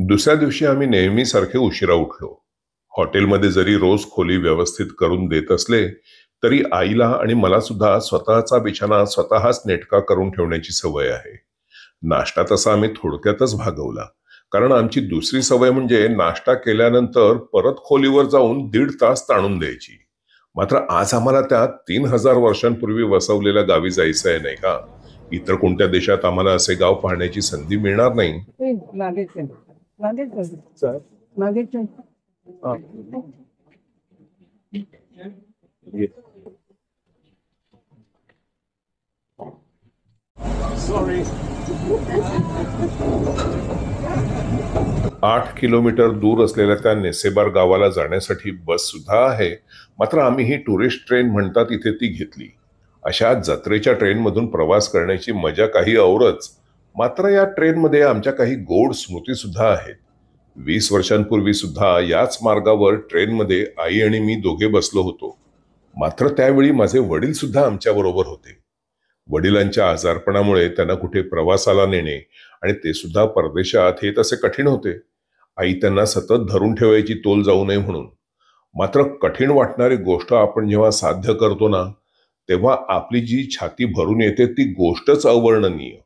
दुसऱ्या दिवशी आम्ही नेहमीसारखे उशिरा उठलो. हॉटेलमध्ये जरी रोज खोली व्यवस्थित करून देत असले, तरी आईला आणि मला सुद्धा स्वतःचा बिछाना स्वतःच नेटका करून ठेवण्याची सवय आहे. नाश्ता तसा आम्ही थोडक्यातच भागवला. कारण आमची दुसरी सवय म्हणजे नाश्ता केल्यानंतर परत खोलीवर जाऊन 1.5 तास ताणून द्यायची. मात्र आज आम्हाला त्या 3,000 वर्षांपूर्वी वसवलेल्या गावी जायचं आहे, नाही का? इतर कोणत्या देशात आम्हाला असे गाव पाहण्याची संधी मिळणार नाही. सर. हा. ये. 8 किलोमीटर दूर असलेल्या त्या नेसेबार गावाला जाण्यासाठी बस सुद्धा आहे. मात्र आम्ही ही टुरिस्ट ट्रेन म्हणतात इथे ती घेतली. अशा जत्रेच्या ट्रेनमधून प्रवास करण्याची मजा काही औरच. मात्र या ट्रेनमध्ये आमच्या काही गोड स्मृती सुद्धा आहेत. 20 वर्षांपूर्वी सुद्धा याच मार्गावर ट्रेनमध्ये आई आणि मी दोघे बसलो होतो. मात्र त्यावेळी माझे वडील सुद्धा आमच्या बरोबर होते. वडिलांच्या आजारपणामुळे त्यांना कुठे प्रवासाला नेणे आणि ते सुद्धा परदेशात हे तसे कठीण होते. आई त्यांना सतत धरून ठेवायची तोल जाऊ नये म्हणून. मात्र कठीण वाटणारी गोष्ट आपण जेव्हा साध्य करतो ना, तेव्हा आपली जी छाती भरून येते ती गोष्टच अवर्णनीय.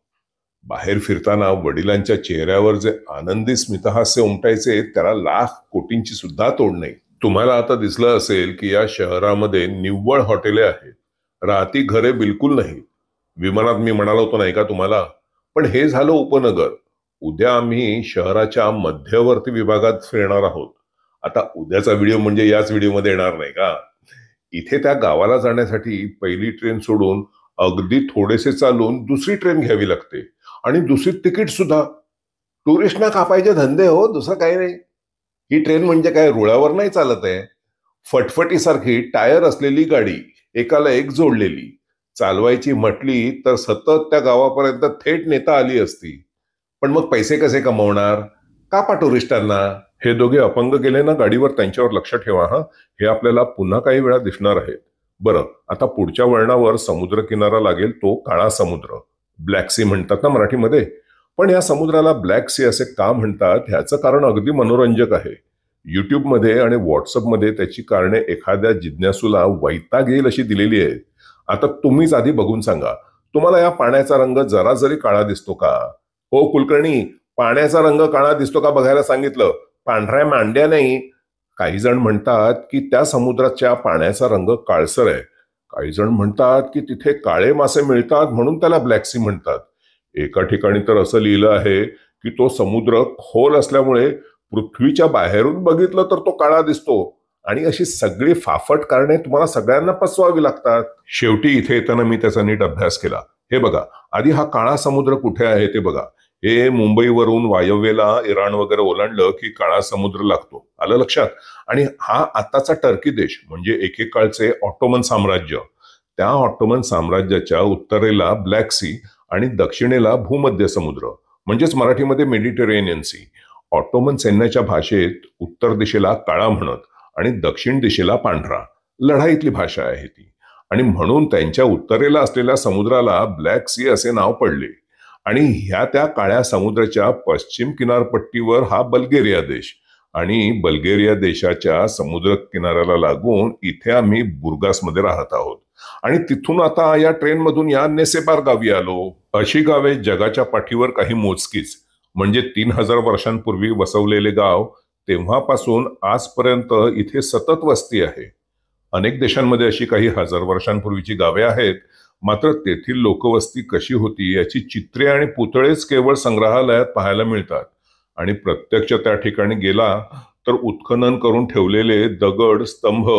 बाहेर फिरताना वडिलांच्या चेहऱ्यावर जे आनंदी स्मितहास्य उमटायचे त्याला लाख कोटींची सुद्धा तोड नाही. तुम्हाला आता दिसलं असेल की या शहरामध्ये निव्वळ हॉटेले आहेत, राहती घरे बिलकुल नाही. विमानात मी म्हणालो होतो नाही का तुम्हाला? पण हे झालं उपनगर. उद्या आम्ही शहराच्या मध्यवर्ती विभागात फिरणार आहोत. आता उद्याचा व्हिडिओ म्हणजे याच व्हिडिओमध्ये येणार नाही का? इथे त्या गावाला जाण्यासाठी पहिली ट्रेन सोडून अगदी थोडेसे चालून दुसरी ट्रेन घ्यावी लागते. आणि दुसरी तिकीट सुद्धा. टुरिस्टना कापायचे धंदे हो, दुसरं काही नाही. ही ट्रेन म्हणजे काय रुळावर नाही चालत आहे. फटफटीसारखी टायर असलेली गाडी, एकाला एक जोडलेली. चालवायची म्हटली तर सतत त्या गावापर्यंत थेट नेता आली असती. पण मग पैसे कसे कमवणार? कापा टुरिस्टांना. हे दोघे अपंग गेले ना गाडीवर, त्यांच्यावर लक्ष ठेवा हा. हे आपल्याला पुन्हा काही वेळा दिसणार आहेत. बरं, आता पुढच्या वळणावर समुद्र किनारा लागेल, तो काळा समुद्र. ब्लॅक सी म्हणतात ना मराठीमध्ये. पण या समुद्राला ब्लॅक सी असे का म्हणतात ह्याचं कारण अगदी मनोरंजक आहे. युट्यूबमध्ये आणि व्हॉट्सअपमध्ये त्याची कारणे एखाद्या जिज्ञासूला वैताग येईल अशी दिलेली आहेत. आता तुम्हीच आधी बघून सांगा, तुम्हाला या पाण्याचा रंग जरा जरी काळा दिसतो का? हो कुलकर्णी, पाण्याचा रंग काळा दिसतो का बघायला सांगितलं, पांढऱ्या मांड्या नाही. काही जण म्हणतात की त्या समुद्राच्या पाण्याचा रंग काळसर आहे. काही जण म्हणतात की तिथे काळे मासे मिळतात म्हणून त्याला ब्लॅक सी म्हणतात. एका ठिकाणी तर असं लिहिलं आहे की तो समुद्र खोल असल्यामुळे पृथ्वीच्या बाहेरून बघितलं तर तो काळा दिसतो. आणि अशी सगळी फाफट कारणे तुम्हाला सगळ्यांना पचवावी लागतात. शेवटी इथे येताना मी त्याचा नीट अभ्यास केला. हे बघा, आधी हा काळा समुद्र कुठे आहे ते बघा. हे मुंबईवरून वायव्येला इराण वगैरे ओलांडलं की काळा समुद्र लागतो. आलं लक्षात? आणि हा आताचा टर्की देश म्हणजे एकेकाळचे ऑटोमन साम्राज्य. त्या ऑटोमन साम्राज्याच्या उत्तरेला ब्लॅक सी आणि दक्षिणेला भूमध्य समुद्र म्हणजेच मराठीमध्ये मेडिटेरेनियन सी. ऑटोमन सैन्याच्या भाषेत उत्तर दिशेला काळा म्हणत आणि दक्षिण दिशेला पांढरा. लढाईतली भाषा आहे ती. आणि म्हणून त्यांच्या उत्तरेला असलेल्या समुद्राला ब्लॅक सी असे नाव पडले. आणि ह्या त्या काळ्या समुद्राच्या पश्चिम किनारपट्टीवर हा बल्गेरिया देश. आणि बल्गेरिया देशाच्या समुद्र किनाऱ्याला लागून इथे आम्ही बुर्गासमध्ये राहत आहोत. आणि तिथून आता या ट्रेनमधून या नेसेबार गावी आलो. अशी गावे जगाच्या पाठीवर काही मोजकीच. म्हणजे 3,000 वर्षांपूर्वी वसवलेले गाव तेव्हापासून आजपर्यंत इथे सतत वस्ती आहे. अनेक देशांमध्ये अशी काही 1000 वर्षांपूर्वीची गावे आहेत. मात्र तेथील लोकवस्ती कशी होती याची चित्रे आणि पुतळेच केवळ संग्रहालयात पाहायला मिळतात. आणि प्रत्यक्ष त्या ठिकाणी गेला तर उत्खनन करून ठेवलेले दगड, स्तंभ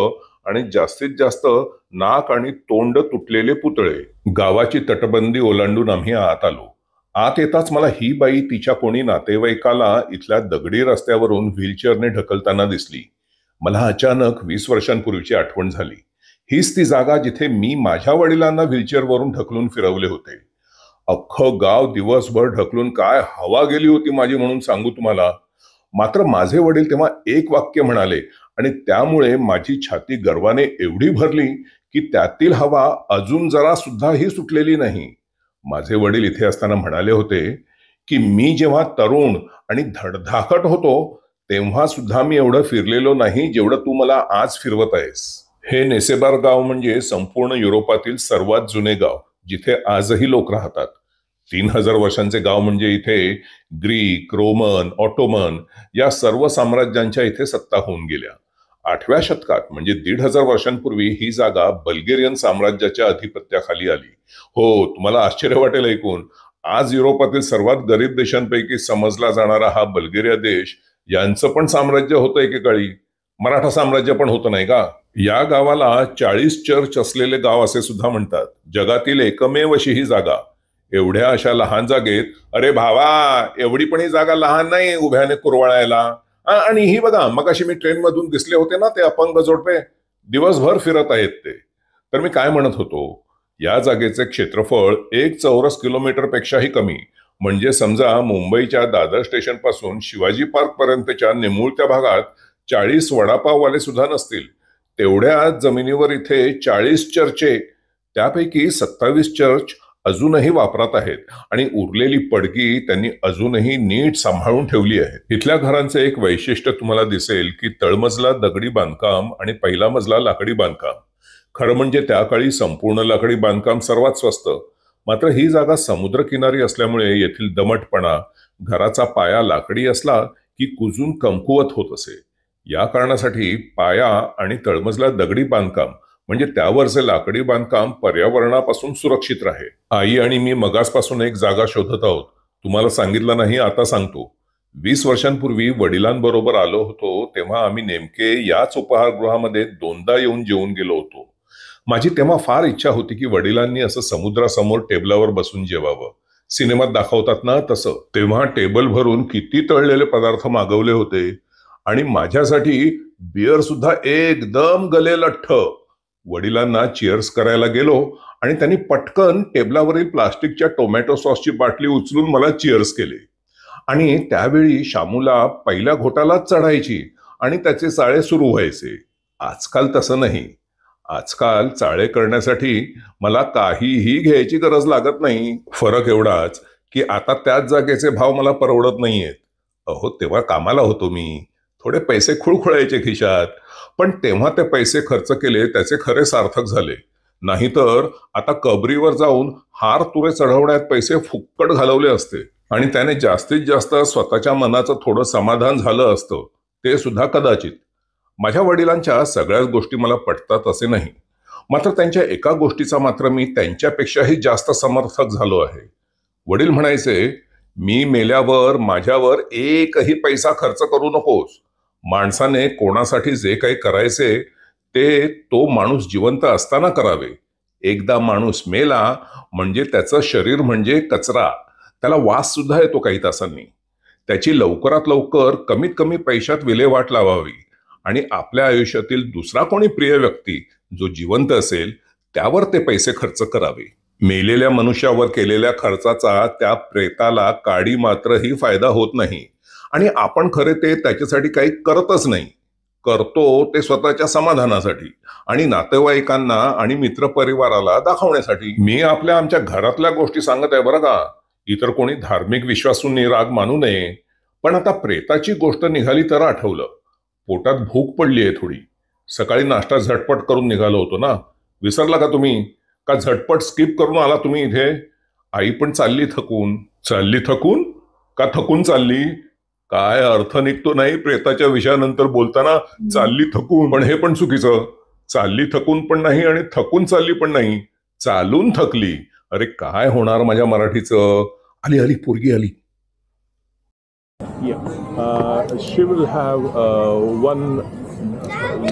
आणि जास्तीत जास्त नाक आणि तोंड तुटलेले पुतळे. गावाची तटबंदी ओलांडून आम्ही आत आलो. आत येताच मला ही बाई तिच्या कोणी नातेवाईकाला इथल्या दगडी रस्त्यावरून व्हीलचेअरने ढकलताना दिसली. मला अचानक 20 वर्षांपूर्वीची आठवण झाली. हीच ती जागा जिथे मी माझ्या वडिलांना व्हीलचेअरवरून ढकलून फिरवले होते. अख्खं गाव दिवसभर ढकलून काय हवा गेली होती माझी म्हणून सांगू तुम्हाला. मात्र माझे वडील तेव्हा एक वाक्य म्हणाले आणि त्यामुळे माझी छाती गर्वाने एवढी भरली की त्यातील हवा अजून जरा सुद्धा ही सुटलेली नाही. माझे वडील इथे असताना म्हणाले होते की मी जेव्हा तरुण आणि धडधाकट होतो तेव्हा सुद्धा मी एवढं फिरलेलो नाही जेवढं तू मला आज फिरवत आहेस. हे नेसेबार गाव म्हणजे संपूर्ण युरोपातील सर्वात जुने गाव, जिथे आजही लोक राहतात. 3000 वर्षांचे गाव म्हणजे इथे ग्रीक, रोमन, ऑटोमन या सर्व साम्राज्यांच्या इथे सत्ता होऊन गेल्या. 8व्या शतकात म्हणजे 1500 वर्षांपूर्वी ही जागा बल्गेरियन साम्राज्याच्या अधिपत्याखाली आली. हो, तुम्हाला आश्चर्य वाटेल ऐकून, आज युरोपातील सर्वात गरीब देशांपैकी समजला जाणारा हा बल्गेरिया देश यांचं पण साम्राज्य होतं एकेकाळी. मराठा साम्राज्य पण होतं नाही का. या गावाला 40 चर्च असलेले गाव असे सुद्धा म्हणतात. जगातील एकमेव अशी ही जागा. एवढ्या अशा लहान जागेत, अरे भावा, एवढी पण ही जागा लहान नाही उभ्याने कुरवाळायला. आणि ही बघा, मगाशी मी ट्रेन मधून दिसले होते ना ते अपंग जोडपे, दिवसभर फिरत आहेत ते. तर मी काय म्हणत होतो, या जागेचे क्षेत्रफळ 1 चौरस किलोमीटर पेक्षाही कमी. म्हणजे समजा मुंबईच्या दादर स्टेशन पासून शिवाजी पार्क पर्यंतच्या निमुळत्या भागात 40 वडापाववाले सुद्धा नसतील. तेवढ्या जमिनीवर इथे 40 चर्चे, त्यापैकी 27 चर्च अजूनही वापरात आहेत आणि उरलेली पडकी त्यांनी अजूनही नीट सांभाळून ठेवली आहे. इथल्या घरांचे एक वैशिष्ट्य तुम्हाला दिसेल की तळमजला दगडी बांधकाम आणि पहिला मजला लाकडी बांधकाम. खरं म्हणजे त्या काळी संपूर्ण लाकडी बांधकाम सर्वात स्वस्त. मात्र ही जागा समुद्रकिनारी असल्यामुळे येथील दमटपणा, घराचा पाया लाकडी असला की कुजून कमकुवत होत असे. या कारणासाठी पाया आणि तळमजला दगडी बांधकाम म्हणजे त्यावरचे लाकडी बांधकाम पर्यावरणापासून सुरक्षित राहे. आई आणि मी मगासपासून एक जागा शोधत आहोत. तुम्हाला सांगितलं नाही, आता सांगतो. 20 वर्षांपूर्वी वडिलांबरोबर आलो होतो तेव्हा आम्ही नेमके याच उपाहारगृहामध्ये 2दा येऊन जेवून गेलो होतो. माझी तेव्हा फार इच्छा होती की वडिलांनी असं समुद्रासमोर टेबलावर बसून जेवावं. सिनेमात दाखवतात ना तसं. तेव्हा टेबल भरून किती तळलेले पदार्थ मागवले होते आणि माझ्यासाठी बियर सुद्धा एकदम गलेलठ्ठ. वडिलांना चिअर्स करायला गेलो आणि त्यांनी पटकन टेबलावरील प्लास्टिकच्या टोमॅटो सॉसची बाटली उचलून मला चिअर्स केले. आणि त्यावेळी शामूला पहिल्या घोटालाच चढायची आणि त्याचे चाळे सुरू व्हायचे. आजकाल तसं नाही. आजकाल चाळे करण्यासाठी मला काहीही घ्यायची गरज लागत नाही. फरक एवढाच की आता त्याच जागेचे भाव मला परवडत नाहीयेत. अहो, तेव्हा कामाला होतो मी, थोडे पैसे खुळखुळायचे खिशात, पण तेव्हा ते पैसे खर्च केले त्याचे खरे सार्थक झाले. नाहीतर आता कबरीवर जाऊन हार तुरे चढवण्यात पैसे फुक्कट घालवले असते आणि त्याने जास्तीत जास्त स्वतःच्या मनाचं थोडं समाधान झालं असतं, ते सुद्धा कदाचित. माझ्या वडिलांच्या सगळ्याच गोष्टी मला पटतात असे नाही. मात्र त्यांच्या एका गोष्टीचा मात्र मी त्यांच्यापेक्षाही जास्त समर्थक झालो आहे. वडील म्हणायचे, मी मेल्यावर माझ्यावर एकही पैसा खर्च करू नकोस. माणसाने कोणासाठी जे काही करायचे ते तो माणूस जिवंत असताना करावे. एकदा माणूस मेला म्हणजे त्याचं शरीर म्हणजे कचरा, त्याला वास सुद्धा येतो काही तासांनी. त्याची लवकरात लवकर कमीत कमी पैशात विल्हेवाट लावावी आणि आपल्या आयुष्यातील दुसरा कोणी प्रिय व्यक्ती जो जिवंत असेल त्यावर ते पैसे खर्च करावे. मेलेल्या मनुष्यावर केलेल्या खर्चाचा त्या प्रेताला काडी मात्रही फायदा होत नाही आणि आपण खरे ते त्याच्यासाठी काही करतच नाही. करतो ते स्वतःच्या समाधानासाठी आणि नातेवाईकांना आणि मित्रपरिवाराला दाखवण्यासाठी. मी आमच्या घरातल्या गोष्टी सांगत आहे बरं का. इतर कोणी धार्मिक विश्वासूंनी राग मानू नये. पण आता प्रेताची गोष्ट निघाली तर आठवलं, पोटात भूक पडली आहे थोडी. सकाळी नाश्ता झटपट करून निघालो होतो ना, विसरला का तुम्ही? का झटपट स्किप करून आला तुम्ही इथे? आई पण चालली थकून. चालली थकून? का थकून चालली? काय अर्थ निघतो नाही प्रेताच्या विषयानंतर बोलताना, चालली थकून. पण हे पण चुकीचं. चालली थकून पण नाही आणि थकून चालली पण नाही, चालून थकली. अरे काय होणार माझ्या मराठीचं. आली आली पोरगी आली. She will have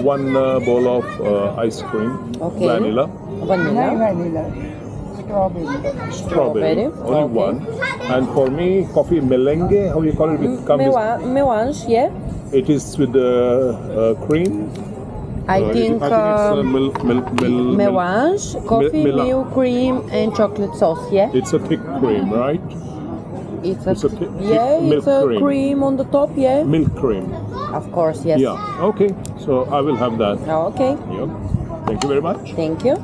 one bowl of ice cream. Okay. Vanilla. Vanilla. Strawberry. Only Okay. one. And for me, coffee merengue. How you call it? Melange, yeah. It is with the cream. I think it's milk. melange, coffee, Melange. milk, cream, and chocolate sauce, yeah? It's a thick cream, right? It's a milk it's a cream on the top, yeah? Milk cream. Of course, yes. Yeah. Okay. So I will have that. Oh, okay. Yeah. Thank you very much. Thank you.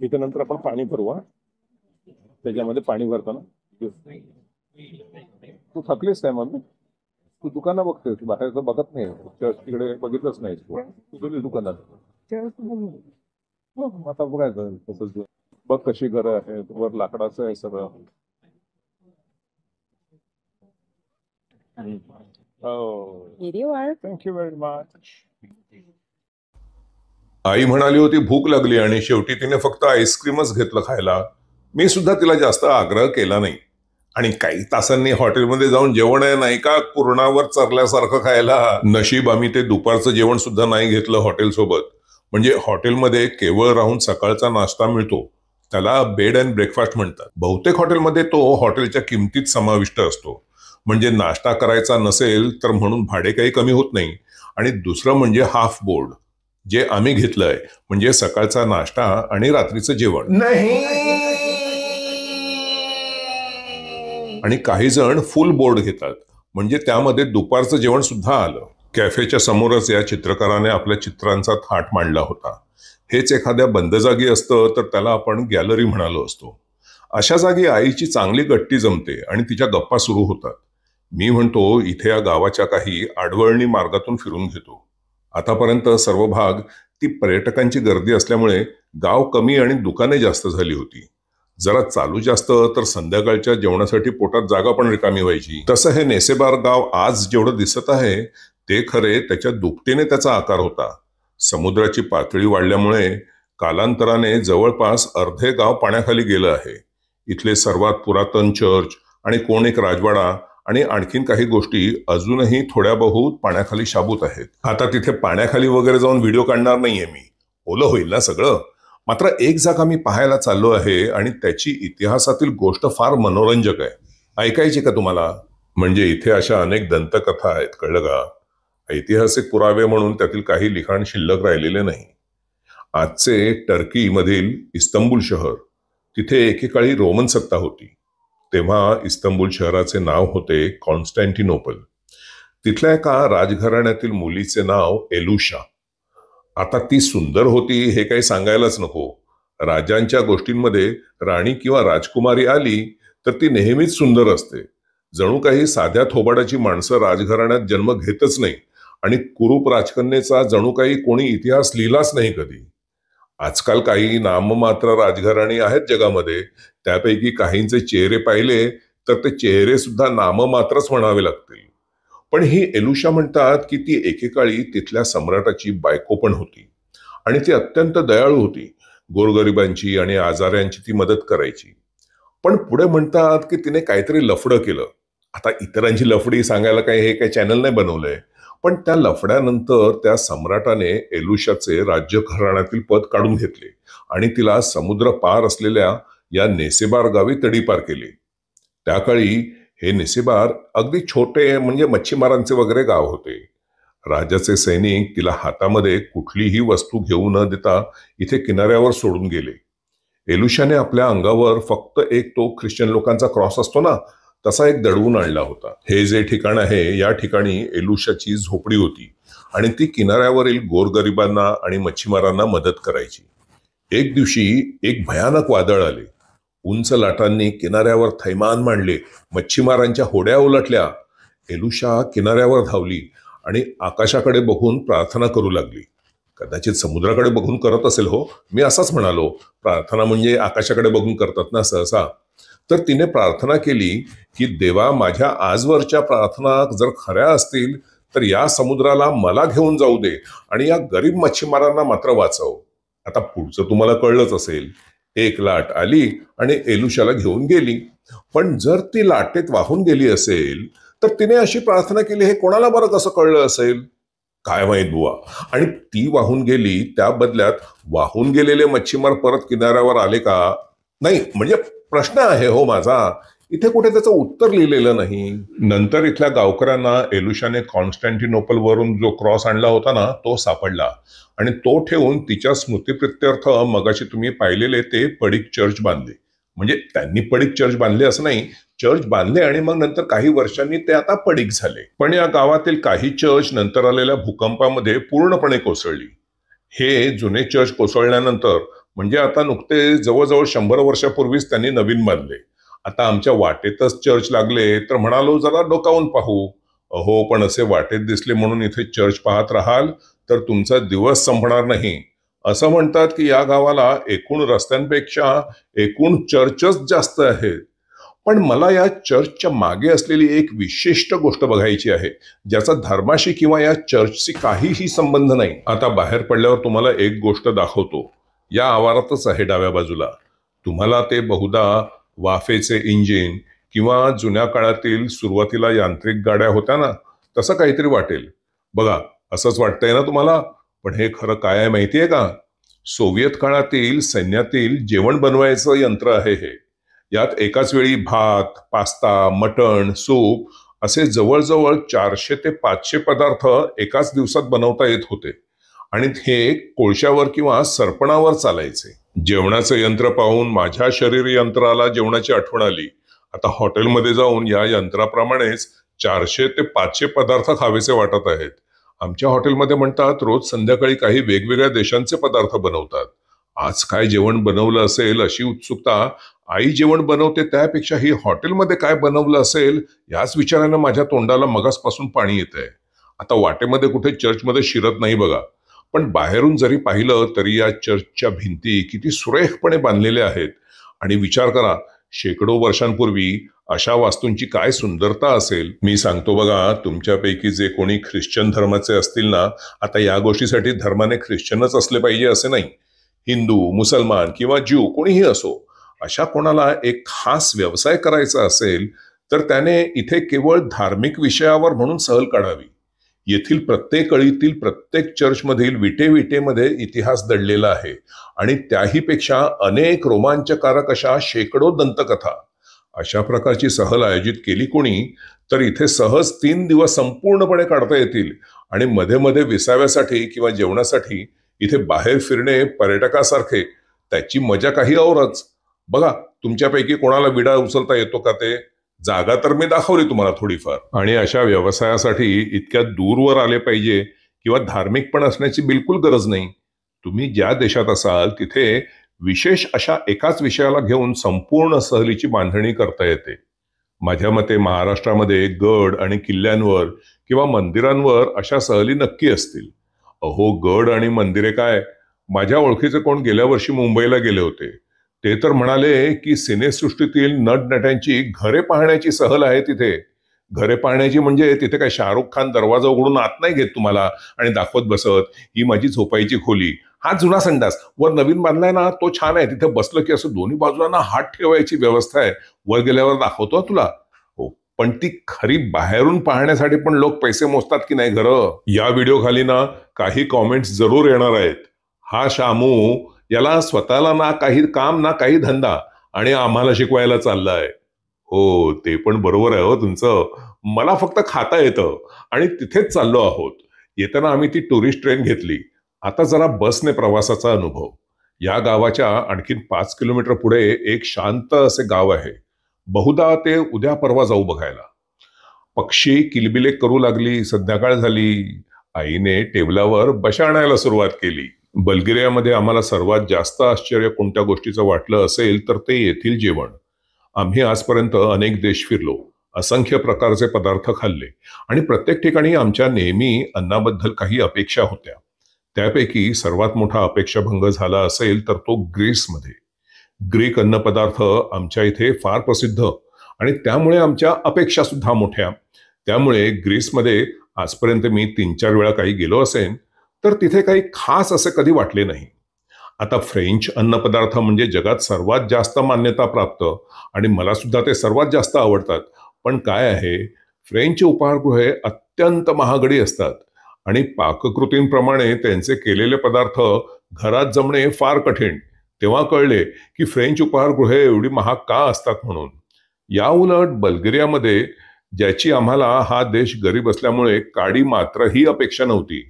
इथे नंतर आपण पाणी भरू. त्याच्यामध्ये पाणी भरताना. तू थकलीस काय mummy? तू दुकानं बघतेस, बाहेरचं बघत नाही. चर्च तिकडे बघितलंच नाही तू गेली दुकानात. आता बघायचं तसंच. बघ कशी घरं आहेत, वर लाकडाचं आहे सगळं. Here you are. Thank you very much. आई म्हणाली होती भूक लागली आणि शेवटी तिने फक्त आईस्क्रीमच घेतलं खायला. मी सुद्धा तिला जास्त आग्रह केला नाही. आणि काही तासांनी हॉटेलमध्ये जाऊन जेवण आहे नाही का कुरणावर चरल्यासारखं खायला. नशीब आम्ही ते दुपारचं जेवण सुद्धा नाही घेतलं हॉटेलसोबत. म्हणजे हॉटेलमध्ये केवळ राहून सकाळचा नाश्ता मिळतो, त्याला बेड अँड ब्रेकफास्ट म्हणतात. बहुतेक हॉटेलमध्ये तो हॉटेलच्या किमतीत समाविष्ट असतो. म्हणजे नाश्ता करायचा नसेल तर म्हणून भाडे काही कमी होत नाही. आणि दुसरं म्हणजे हाफ बोर्ड, जे आम्ही घेतलंय, म्हणजे सकाळचा नाश्ता आणि रात्रीचं जेवण नाही. आणि काही जण फुल बोर्ड घेतात, म्हणजे त्यामध्ये दुपारचं जेवण सुद्धा आलं. कॅफेच्या समोरच या चित्रकाराने आपल्या चित्रांचा थाट मांडला होता. हेच एखाद्या बंद जागी असतं तर त्याला आपण गॅलरी म्हणालो असतो. अशा जागी आईची चांगली गट्टी जमते आणि तिच्या गप्पा सुरू होतात. मी म्हणतो इथे या गावाच्या काही आडवळणी मार्गातून फिरून घेतो. आतापर्यंत सर्व भाग ती पर्यटकांची गर्दी असल्यामुळे गाव कमी आणि दुकाने जास्त झाली होती. जरा चालू जास्त तर संध्याकाळच्या जेवणासाठी पोटात जागा पण रिकामी व्हायची. तसं हे नेसेबार गाव आज जेवढं दिसत आहे ते खरे त्याच्या दुपटीने त्याचा आकार होता. समुद्राची पातळी वाढल्यामुळे कालांतराने जवळपास अर्धे गाव पाण्याखाली गेलं आहे. इथले सर्वात पुरातन चर्च आणि कोण एक राजवाडा आणि आणखीन काही गोष्टी अजूनही थोड्या बहुत पाण्याखाली शाबूत आहेत. आता तिथे पाण्याखाली वगैरे जाऊन व्हिडिओ काढणार नाहीये मी, ओलं होईल ना सगळं. मात्र एक जागा मी पाहायला चाललो आहे आणि त्याची इतिहासातील गोष्ट फार मनोरंजक आहे. ऐकायची का तुम्हाला? म्हणजे इथे अशा अनेक दंतकथा आहेत, कळलं का? ऐतिहासिक पुरावे म्हणून त्यातील काही लिखाण शिल्लक राहिलेले नाही. आजचे टर्की मधील इस्तंबूल शहर, तिथे एकेकाळी रोमन सत्ता होती. तेव्हा इस्तंबूल शहराचे नाव होते कॉन्स्टँटिनोपल. तिथल्या एका राजघराण्यातील मुलीचे नाव एलुशा. आता ती सुंदर होती हे काही सांगायलाच नको. राजांच्या गोष्टींमध्ये राणी किंवा राजकुमारी आली तर ती नेहमीच सुंदर असते. जणू काही साध्या थोबाडाची माणसं राजघराण्यात जन्म घेतच नाही आणि कुरूप राजकन्येचा जणू काही कोणी इतिहास लिहिलाच नाही कधी. आजकाल काही नाममात्र राजघराणी आहेत जगामध्ये, त्यापैकी काहींचे चेहरे पाहिले तर ते चेहरे सुद्धा नाममात्रच म्हणावे लागतील. पण ही एलुशा म्हणतात की ती एकेकाळी तिथल्या सम्राटाची बायको पण होती आणि ती अत्यंत दयाळू होती. गोरगरिबांची आणि आजाऱ्यांची ती मदत करायची. पण पुढे म्हणतात की तिने काहीतरी लफडं केलं. आता इतरांची लफडी सांगायला हे काही चॅनल नाही बनवलंय, पण त्या लफड्यानंतर त्या सम्राटाने एलुशाचे राज्य घराण्यातील पद काढून घेतले आणि तिला समुद्र पार असलेल्या या नेसेबार गावी तडीपार केले. त्या काळी हे नेसेबार अगदी छोटे म्हणजे मच्छीमारांचे वगैरे गाव होते. राजाचे सैनिक तिला हातामध्ये कुठलीही वस्तू घेऊ न देता इथे किनाऱ्यावर सोडून गेले. एलुशाने आपल्या अंगावर फक्त एक तो ख्रिश्चन लोकांचा क्रॉस असतो ना, तसा एक दडवून आणला होता. हे जे ठिकाण आहे या ठिकाणी एलुशाची झोपडी होती आणि ती किनाऱ्यावरील गोरगरिबांना आणि मच्छीमारांना मदत करायची. एक दिवशी एक भयानक वादळ आले. उंच लाटांनी किनाऱ्यावर थैमान मांडले, मच्छीमारांच्या होड्या उलटल्या. एलुशा किनाऱ्यावर धावली आणि आकाशाकडे बघून प्रार्थना करू लागली. कदाचित समुद्राकडे बघून करत असेल हो, मी असाच म्हणालो. प्रार्थना म्हणजे आकाशाकडे बघून करतात ना सहसा. तर तिने प्रार्थना केली की देवा, माझ्या आजवरच्या प्रार्थना जर खऱ्या असतील तर या समुद्राला मला घेऊन जाऊ दे आणि या गरीब मच्छीमारांना मात्र वाचव. आता पुढचं तुम्हाला कळलंच असेल. एक लाट आली आणि एलुशाला घेऊन गेली. पण जर ती लाटेत वाहून गेली असेल तर तिने अशी प्रार्थना केली हे कोणाला बरं कसं कळलं असेल? काय माहित बुवा. आणि ती वाहून गेली, त्या बदल्यात वाहून गेलेले मच्छीमार परत किनाऱ्यावर आले का? नाही, म्हणजे प्रश्न आहे हो माझा. इथे कुठे त्याचं उत्तर लिहिलेलं नाही. नंतर इथल्या गावकऱ्यांना एलुशाने कॉन्स्टँटिनोपल वरून जो क्रॉस आणला होता ना तो सापडला आणि तो ठेवून तिच्या स्मृतिप्रित्यर्थ मगाशी तुम्ही पाहिलेले ते पडीक चर्च बांधले. म्हणजे त्यांनी पडीक चर्च बांधले असं नाही, चर्च बांधले आणि मग नंतर काही वर्षांनी ते आता पडीक झाले. पण या गावातील काही चर्च नंतर आलेल्या भूकंपामध्ये पूर्णपणे कोसळली. हे जुने चर्च कोसळल्यानंतर म्हणजे आता नुकते जवळजवळ 100 वर्षापूर्वीच त्यांनी नवीन बांधले. आता आमच्या वाटेतच चर्च लागले तर म्हणालो जरा डोकावून पाहू. अहो पण असे वाटेत दिसले म्हणून इथे चर्च पाहत राहाल तर तुमचा दिवस संपणार नाही. असं म्हणतात की या गावाला एकूण रस्त्यांपेक्षा एकूण चर्चच जास्त आहेत. पण मला या चर्चच्या मागे असलेली एक विशिष्ट गोष्ट बघायची आहे ज्याचा धर्माशी किंवा या चर्चशी काहीही संबंध नाही. आता बाहेर पडल्यावर तुम्हाला एक गोष्ट दाखवतो. या आवारातच आहे डाव्या बाजूला. तुम्हाला ते बहुधा वाफेचे इंजिन किंवा जुन्या काळातील सुरुवातीला यांत्रिक गाड्या होत्या ना तसं काहीतरी वाटेल. बघा असंच वाटतंय ना तुम्हाला. पण हे खरं काय आहे माहितीये का? सोव्हिएत काळातील सैन्यातील जेवण बनवायचं यंत्र आहे हे. यात एकाच वेळी भात, पास्ता, मटण, सूप असे जवळजवळ 400 ते 500 पदार्थ एकाच दिवसात बनवता येत होते आणि हे कोळशावर किंवा सरपणावर चालायचे. जेवणाचं यंत्र पाहून माझ्या शरीर यंत्राला जेवणाची आठवण आली. आता हॉटेलमध्ये जाऊन या यंत्राप्रमाणेच 400 ते 500 पदार्थ खावेसे वाटत आहेत. आमच्या हॉटेलमध्ये म्हणतात रोज संध्याकाळी काही वेगवेगळ्या देशांचे पदार्थ बनवतात. आज काय जेवण बनवलं असेल अशी उत्सुकता. आई जेवण बनवते त्यापेक्षा ही हॉटेलमध्ये काय बनवलं असेल याच विचारानं माझ्या तोंडाला मगासपासून पाणी येत आहे. आता वाटेमध्ये कुठे चर्चमध्ये शिरत नाही बघा. पण बाहेरून जरी पाहिलं तरी या चर्चच्या भिंती किती सुरेखपणे बांधलेल्या आहेत. आणि विचार करा शेकडो वर्षांपूर्वी अशा वास्तूंची काय सुंदरता असेल. मी सांगतो बघा तुमच्यापैकी जे कोणी ख्रिश्चन धर्माचे असतील ना, आता या गोष्टीसाठी धर्माने ख्रिश्चनच असले पाहिजे असे नाही. हिंदू, मुसलमान किंवा ज्यू कोणीही असो, अशा कोणाला एक खास व्यवसाय करायचा असेल तर त्याने इथे केवळ धार्मिक विषयावर म्हणून सहल काढावी. येथील प्रत्येक अळीतील प्रत्येक चर्चमधील विटेमध्ये इतिहास दडलेला आहे आणि त्याहीपेक्षा अनेक रोमांचकारक अशा शेकडो दंतकथा. अशा प्रकारची सहल आयोजित केली कोणी तर इथे सहज 3 दिवस संपूर्णपणे काढता येतील आणि मध्ये मध्ये विसाव्यासाठी किंवा जेवणासाठी इथे बाहेर फिरणे पर्यटकासारखे त्याची मजा काही औरच. बघा तुमच्यापैकी कोणाला विडा उचलता येतो का ते? जागा तर मी दाखवली तुम्हाला थोडीफार. आणि अशा व्यवसायासाठी इतक्या दूरवर आले पाहिजे किंवा धार्मिक पण असण्याची बिलकुल गरज नाही. तुम्ही ज्या देशात असाल तिथे विशेष अशा एकाच विषयाला घेऊन संपूर्ण सहलीची बांधणी करता येते. माझ्या मते महाराष्ट्रामध्ये गड आणि किल्ल्यांवर किंवा मंदिरांवर अशा सहली नक्की असतील. अहो गड आणि मंदिरे काय, माझ्या ओळखीचे कोण गेल्या वर्षी मुंबईला गेले होते. ते तर म्हणाले की सिनेसृष्टीतील नटनट्यांची घरे पाहण्याची सहल आहे तिथे. घरे पाहण्याची म्हणजे तिथे काय शाहरुख खान दरवाजा उघडून आत नाही घेत तुम्हाला आणि दाखवत बसत ही माझी झोपायची खोली, हा जुना संडास, वर नवीन बांधलाय ना तो छान आहे, तिथे बसलं की असं दोन्ही बाजूला ना हात ठेवायची व्यवस्था आहे, वर गेल्यावर दाखवतो तुला. हो पण ती खरी बाहेरून पाहण्यासाठी पण लोक पैसे मोजतात की नाही घरं. या व्हिडिओ खाली ना काही कॉमेंट्स जरूर येणार आहेत. हा शामू याला स्वतःला ना काही काम ना काही धंदा आणि आम्हाला शिकवायला चाललाय. हो ते पण बरोबर आहे हो तुमचं. मला फक्त खाता येतं आणि तिथेच चाललो आहोत. येताना आम्ही ती टुरिस्ट ट्रेन घेतली. आता जरा बसने प्रवासाचा अनुभव. या गावाच्या आणखीन 5 किलोमीटर पुढे एक शांत असे गाव आहे. बहुधा ते उद्या परवा जाऊ बघायला. पक्षी किलबिले करू लागली. संध्याकाळ झाली. आईने टेबलावर बशा आणायला सुरुवात केली. बल्गेरियामध्ये आम्हाला सर्वात जास्त आश्चर्य कोणत्या गोष्टीचं वाटलं असेल तर ते येथील जेवण. आम्ही आजपर्यंत अनेक देश फिरलो, असंख्य प्रकारचे पदार्थ खाल्ले आणि प्रत्येक ठिकाणी आमच्या नेहमी अन्नाबद्दल काही अपेक्षा होत्या. त्यापैकी सर्वात मोठा अपेक्षाभंग झाला असेल तर तो ग्रीसमध्ये. ग्रीक अन्नपदार्थ आमच्या इथे फार प्रसिद्ध आणि त्यामुळे आमच्या अपेक्षा सुद्धा मोठ्या. त्यामुळे ग्रीसमध्ये आजपर्यंत मी 3-4 वेळा काही गेलो असेन तर तिथे काही खास असे कधी वाटले नाही. आता फ्रेंच अन्नपदार्थ म्हणजे जगात सर्वात जास्त मान्यता प्राप्त आणि मला सुद्धा ते सर्वात जास्त आवडतात. पण काय आहे, फ्रेंच उपाहारगृहे अत्यंत महागडी असतात आणि पाककृतींप्रमाणे त्यांचे केलेले पदार्थ घरात जमणे फार कठीण. तेव्हा कळले की फ्रेंच उपाहारगृहे एवढी महाग का असतात म्हणून. या उलट बल्गेरियामध्ये ज्याची आम्हाला हा देश गरीब असल्यामुळे काडी मात्रही अपेक्षा नव्हती.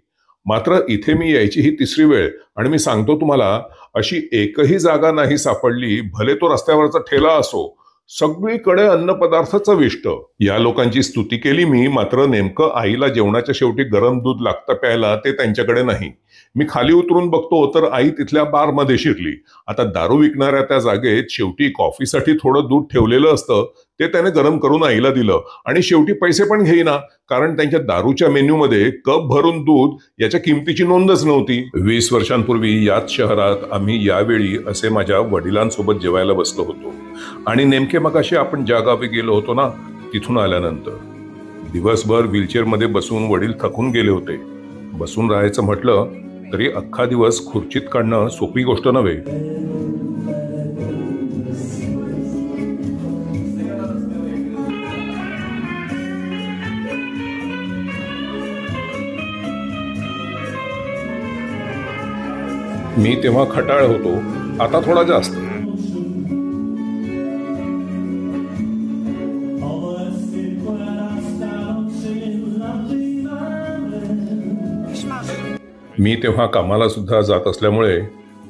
मात्र इथे मी यायची ही 3री वेळ आणि मी सांगतो तुम्हाला अशी एकही जागा नाही सापडली, भले तो रस्त्यावरचा ठेला असो, सगळीकडे अन्नपदार्थ चविष्ट. या लोकांची स्तुती केली मी, मात्र नेमकं आईला जेवणाच्या शेवटी गरम दूध लागतं प्यायला ते त्यांच्याकडे नाही. मी खाली उतरून बघतो तर आई तिथल्या बारमध्ये शिरली. आता दारू विकणाऱ्या त्या जागेत शेवटी कॉफीसाठी थोडं दूध ठेवलेलं असतं, ते त्याने गरम करून आईला दिलं आणि शेवटी पैसे पण घेईना, कारण त्यांच्या दारूच्या मेन्यूमध्ये कप भरून दूध याच्या किमतीची नोंदच नव्हती. 20 वर्षांपूर्वी याच शहरात आम्ही यावेळी असे माझ्या वडिलांसोबत जेवायला बसलो होतो आणि नेमके मगाशी आपण ज्या गावी गेलो होतो ना, तिथून आल्यानंतर दिवसभर व्हीलचेअरमध्ये बसून वडील थकून गेले होते. बसून राहायचं म्हटलं तरी अख्खा दिवस खुर्चीत काढणं सोपी गोष्ट नव्हे. मी तेव्हा खटाळ होतो, आता थोडा जास्त. मी तेव्हा कामाला सुद्धा जात असल्यामुळे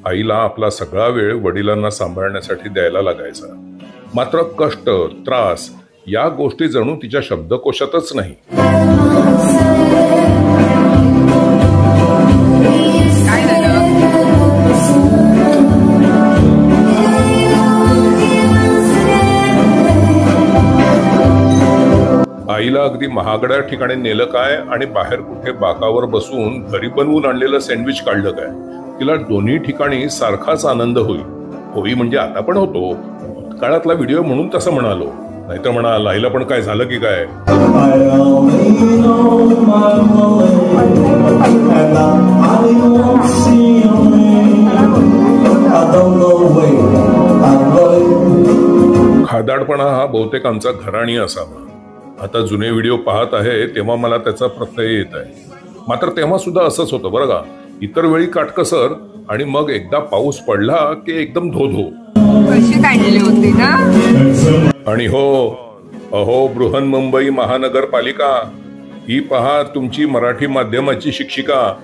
आईला आपला सगळा वेळ वडिलांना सांभाळण्यासाठी द्यायला लागायचा. मात्र कष्ट, त्रास या गोष्टी जणू तिच्या शब्दकोशातच नाही. आईला अगदी महागड्या ठिकाणी नेलं काय आणि बाहेर कुठे बाकावर बसून घरी बनवून आणलेलं सँडविच काढलं काय, तिला दोन्ही ठिकाणी सारखाच आनंद होई म्हणजे आता पण होतो. काळातला व्हिडिओ म्हणून तसं म्हणालो, नाहीतर म्हणाल आईला पण काय झालं की काय. खादाडपणा हा बहुतेक आमचा घराणी असावा. आता जुने व्हिडिओ पाहत आहे तेव्हा मला त्याचा प्रत्यय येत आहे. मात्र तेव्हा सुद्धा असंच होतं बरं का. इतर वेळी काटकसर आणि मग एकदा पाऊस पडला की एकदम धो-धो. पैसे काढले होते ना. आणि हो, अहो बृहन्मुंबई महानगरपालिका, ही पहा तुमची मराठी माध्यमाची शिक्षिका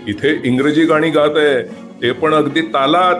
इथे इंग्रजी गाणी गात आहे, ते पण अगदी तालात.